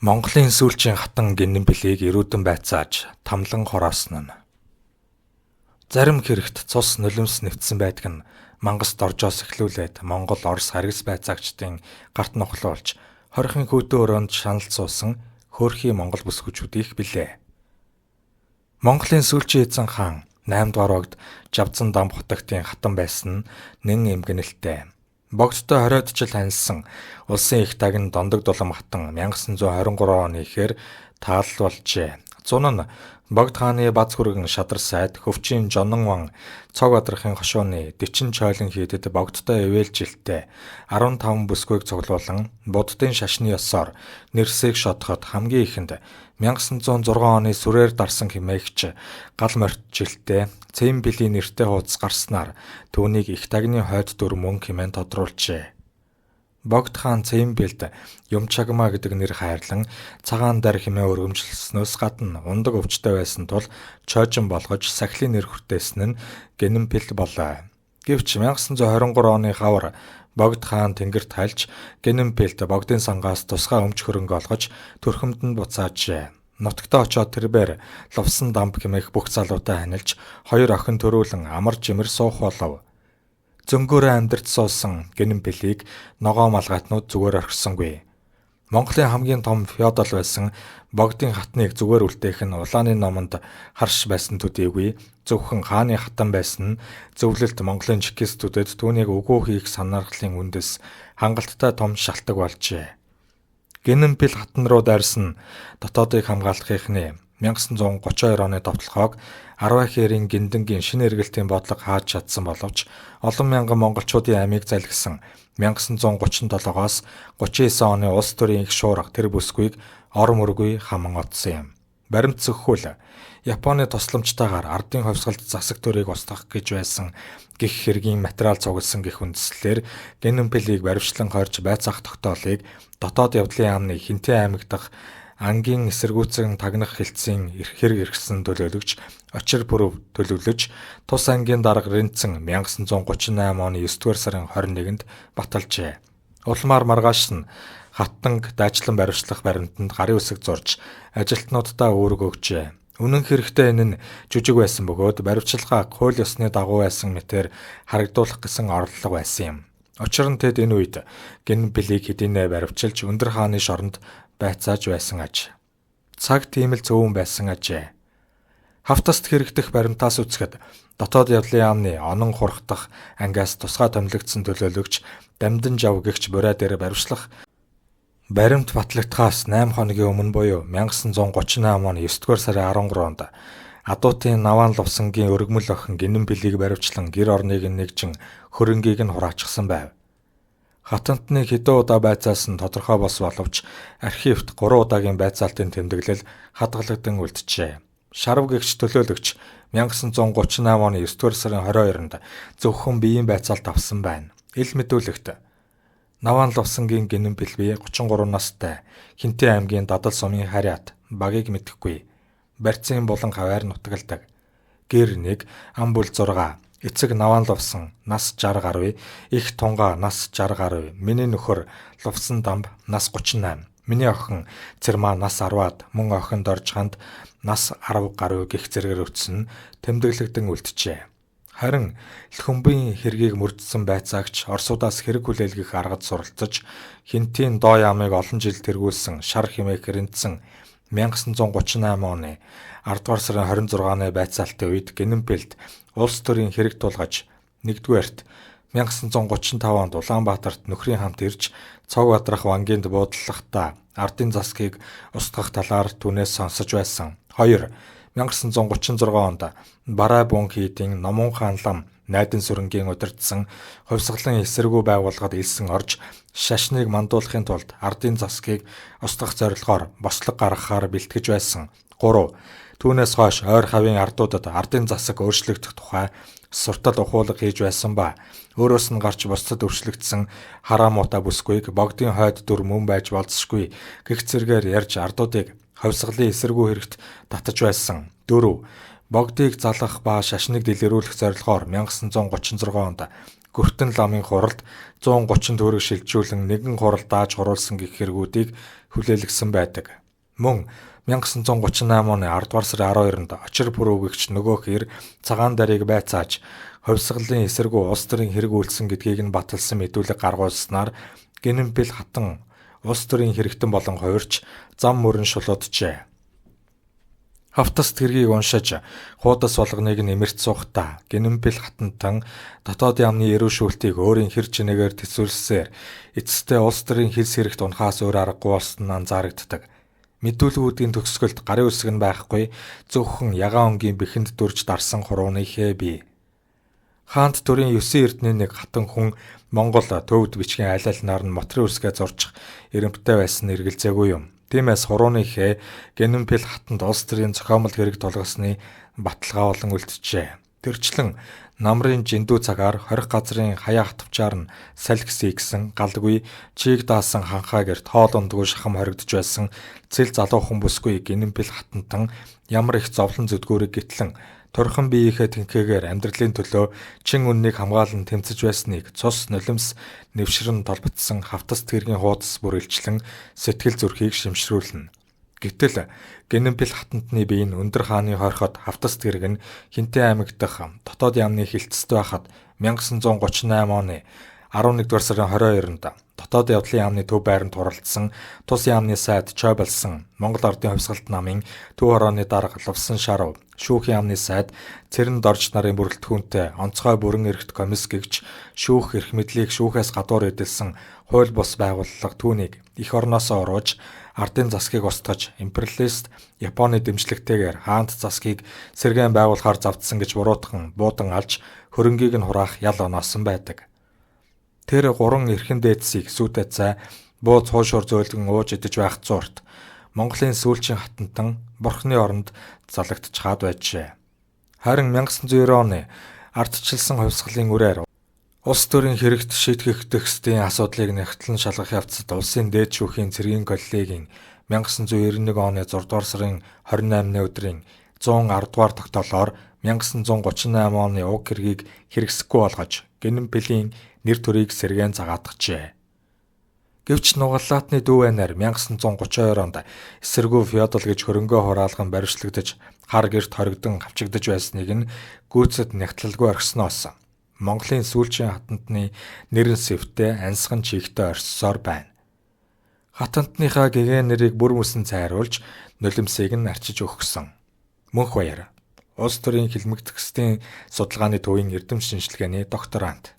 Монголын сүүлчийн хатан гинэн билийг эрүүдэн байцааж тамлан хороосон нь. Зарим хэрэгт цус нулимс нэвтсэн байдаг нь мангаст оржоос эхлүүлээд Монгол Орос харгас байцаагчдын гарт нухлуулж хорихын хүйтэн өрөөнд шаналцуулсан хөөрхий Монгол бүсгүүчүүд их билээ. Монголын сүүлчийн эзэн хаан 8 дугаар огт Жавзан дам хотогтын хатан байсан нэн эмгэнэлтэй. Богдтой 20-д жил ханьсан улсын их тагн Дондог дулам хатан 1923 оны ихээр тааллуулжээ. Зун нь Богд хааны бац хүргэн шадар сайд хөвчийн Жонон ван цог адрахын хошууны 40 чойлон хийдэд Богдтой ивэлжилтэй 15 бүсгүйг цуглуулан буддын шашны ёсоор нэрсийг шодоход хамгийн ихэнд 1906 оны сүрээр дарсан хэмээгч гал морьтжилтэй Цэм билийн нэртэй хуудас гарснаар түүнийг их тагны хойд дүр мөн хэмээн тодруулжээ. Богд хаан Цэм билд Юмчагма гэдэг нэр хайрлан цагаан дар хэмээн өргөмжилснөөс гадна ундаг өвчтэй байсан тул чойжин болгож сахилын нэр хүртээсэн нь гинэн бил болоо. Гэвч 1923 оны хавар Богд хаан тэнгэрт хальж гинэн билд богдын сангаас тусгай өмч хөрөнгө олгож төрхөмд нь буцаажээ. Нутагтаа очоод тэрбээр лувсан дамб хэмээх бүх залуутай ханилж хоёр охин төрүүлэн амар жимэр суух болов. Зөнгөөрөө амьдарч суусан гинэн билийг ногоо малгайтнууд зүгээр орхисонгүй. Монголын хамгийн том феодал байсан Богдын хатныг зүгээр үлдээх нь улааны номонд харш байсан төдийгүй зөвхөн хааны хатан байсан зөвлөлт Монголын чекистүүдэд түүнийг үгүй хийх санааргалын үндэс хангалттай том шалтгаан болжээ. Гинэн бил хатан руу дайрсан дотоодыг хамгаалахын 1932 оны товтлогоог 10 хэрийн гиндэнгийн шинэ эргэлтийн бодлого хааж чадсан боловч олон мянган монголчуудын амийг залгисан 1937-оос 39 оны улс төрийн их шуурга тэр бүсгүйг ор мөргүй хаман отсон юм. Баримт зөвхөл Японы тусламжтайгаар ардын хувьсгалд засаг төрийг устгах гэж байсан гих хэргийн материал цугласан гих үндслэлээр гинэн билийг баривчлан хорж байцаах тогтоолыг дотоод явдлын яамны Хинтээ аймаг дахь ангийн эсэргүүцэн тагнах хэлтсийн хэрэг иргсэн төлөөлөгч очир бүрөв төлөвлөж тус ангийн дарга Ринцэн 1938 оны 9-р сарын 21-нд баталжээ. Улмаар маргааш нь хаттанг дайчлан баривчлах баримтанд гарын үсэг зурж ажилтнуудаа үүрэг өгчээ. Үнэн хэрэгтээ энэ нь жүжиг байсан бөгөөд баривчилгаа хууль ёсны дагуу байсан мэтээр харагдуулах гэсэн орлого байсан юм. Учир нь тэд энэ үед гинэн билийг хэдийнэ баривчилж өндөр хааны шоронд байцааж байсан аж. Цаг тийм л зөвөн байсан ажээ. Хавтаст хэрэгдэх баримтаас үцхэд дотоод явдлын яамны онон хурхдах ангиас тусгай томилогдсон төлөөлөгч Дамдан жав гэгч бурай дээр баривчлах баримт батлагдахаас 8 хоногийн өмнө буюу 1938 оны 9-р сарын 13-нд Адуутын Наван лувсангийн өргөмөл охин гинэн билийг баривчлан гэр орныг нэгжин хөрөнгийг нь хураачсан байв. Хатантны хэдэн удаа байцаасан тодорхой бос боловч архивт 3 удаагийн байцаалтын тэмдэглэл хадгалагдсан үлджээ. Шарав гэгч төлөөлөгч 1938 оны 9-р сарын 22-нд зөвхөн биеийн байцаалт авсан байна. Ил мэдүүлэгт Наван лувсангийн гинэн бил бие 33 настай Хинтээ аймгийн Дадал сумын харьяат багийг мэдэхгүй. Барьцын булан хаваар нутагладаг. Гэр 1 ам бүл 6 эцэг Наван лувсан нас 60 гаруй, их тунгаа нас 60 гаруй, миний нөхөр лувсан дамб нас 38, миний охин Цэрмаа нас 10-аад, мөн охин Доржханд нас 10 гаруй гих зэрэгээр өтсөн тэмдэглэгдэн үлджээ. Харин Лхүмбийн хэргийг мөрдсөн байцаагч Оросуудаас хэрэг хүлээлгэх аргад суралцаж Хинтийн доо яамыг олон жил тэргүүлсэн шар хэмээх Ринцэн 1938 оны 10 дугаар сарын 26-ны байцаалтын үед гинэн билд улс төрийн хэрэг тулгаж 1-р 1935 онд Улаанбаатарт нөхрийн хамт ирж цог бадрах вангинд буудлахдаа ардын засгийг устгах талаар түүнээс сонсож байсан. 2. 1936 онд Барай бун хийдийн Номон хаан лам найдан сүрэнгийн удирдсан хувьсгалын эсэргүү байгууллагад илсэн орж шашныг мандуулахын тулд ардын засгийг устгах зорилгоор бослог гаргахаар бэлтгэж байсан. 3. Түүнээс хойш ойр хавийн ардуудад ардын засаг өөрчлөгдөх тухай суртал ухуулга хийж байсан ба өөрөөс нь гарч бусдад өршлөгдсөн хараамуута бүсгүйг богдын хойд дүр мөн байж болзошгүй гэх зэргээр ярьж ардуудыг хувьсгалын эсэргүү хэрэгт татаж байсан. 4. Богдыг залгах ба шашныг дэлгэрүүлэх зорилгоор 1936 онд Гүртэн ламын хуралд 130 төгрөг шилжүүлэн нэгэн хурал дааж хуруулсан гэх хэрэгүүдийг хүлээлгсэн байдаг. Мөн 1938 оны 10 дугаар сарын 12-нд очир бүр өгөгч нөгөө хэр цагаан дарыг байцааж хувьсгалын эсэргүү улс төрийн хэрэг үйлдсэн гэдгийг нь баталсан мэдүүлэг гаргуулснаар Генэмбэл хатан улс төрийн хэрэгтэн болон хувирч зам мөрөн шулууджээ. Хавтас тэргийг уншиж хуудас болгоныг нэмэрт суухдаа Генэмбэл хатантан дотоод яамны эрүүшүүлтийг өөрийн хэр чинээгээр төсөөлсөөр эцэстээ улс төрийн хилс хэрэгт унахаас өөр аргагүй болсон нь анзаарэгддэг. Мэдүүлгүүдийн төгсгөлд гарын үсэг нь байхгүй зөвхөн ягаан өнгийн бэхэнд дүрж дарсан хурууны хээ бий. Хаант төрийн 9 эрдэнэ нэг хатан хүн Монгол төвд бичгийн аль алинаар нь мотрын үсгээ зурчих эрэмтдэй байсан эргэлзээгүй юм. Тиймээс хурууны хээ Генэмбэл хатанд улс төрийн зохиомол хэрэг тулгасны баталгаа болон үлджээ. Тэрчлэн намрын жиндүү цагаар 20 газрын хаяа хатвчаар нь салхис ийгсэн галдгүй чийг даасан ханхаа гэрт хоол ундгүй шахам хоригдож байсан цэл залуухан бүсгүй Генэмбэл хатантан ямар их зовлон зүдгүүрийг гитлэн торхон биеийнхээ тэнхээгээр амьдралын төлөө чин үннийг хамгаалан тэмцэж байсныг цус нулимс нэвшрэн толботсон хавтас тэргийн хуудас бүрэлжлэн сэтгэл зүрхийг шимшрүүлнэ. Гэтэл Генэмбэл хатантны бие нь өндөр хааны хорхот хавтас тэрэг нь Хинтээ аймаг дахь дотоод яамны хилцэст байхад 1938 оны 11 дугаар сарын 22-нд дотоод явдлын яамны төв байранд хуралдсан тус яамны сайд Чой болсон Монгол Ардын хувьсгалт намын төв хорооны дарга Лувсан Шарав шүүх яамны сайд Цэрэн Дорж нарын бүрэлдэхүүнтэй онцгой бүрэн эрхт комисс гэгч шүүх эрх мэдлийг шүүхээс гадуур эдэлсэн хууль бус байгууллага түүнийг эх орноосоо урууж ардын засгийг устгаж империалист Японы дэмжлэгтэйгээр хаант засгийг сэргээн байгуулахаар завдсан гэж буруутхан буудан алж хөрөнгийг нь хураах ял оноосон байдаг. Тэр 3 эрхэн дээдсийг сүйтэй цай бууз хуушуур зөөлгөн ууж идэж байх зуурт Монголын сүүлчийн хатантан бурхны оронд залагдж хаад байжээ. Харин 1990 оны ардчилсан хувьсгалын үрээр улс төрийн хэрэгт шийтгэх текстийн асуудлыг нягтлан шалгах явцад улсын дээд шүүхийн цэргийн коллегийн 1991 оны 6 дугаар сарын 28-ны өдрийн 110 дугаар тогтоолоор 1938 оны уг хэргийг хэрэгсэхгүй болгож Генэмбэлийн нэр төрийг сэргээн загаатгажээ. Гэвч Нугалаатны дүү байнаар 1932 онд эсэргүү феодал гэж хөрөнгөө хураалган баривчлагдаж хар гэрт хоригдон хавчигдаж байсныг нь гүйцэд нягтлалгүй орхисноос Монголын сүүлчийн хатантны нэрэн сэвтээ ансхан чигтээ орссоор байна. Хатантныхаа гэгэн нэрийг бүр мөсөн цайруулж нулимсыг нь арчиж өгсөн. Мөнх баяр. Улс төрийн хилмиг текстийн судалгааны төвийн эрдэм шинжилгээний докторант.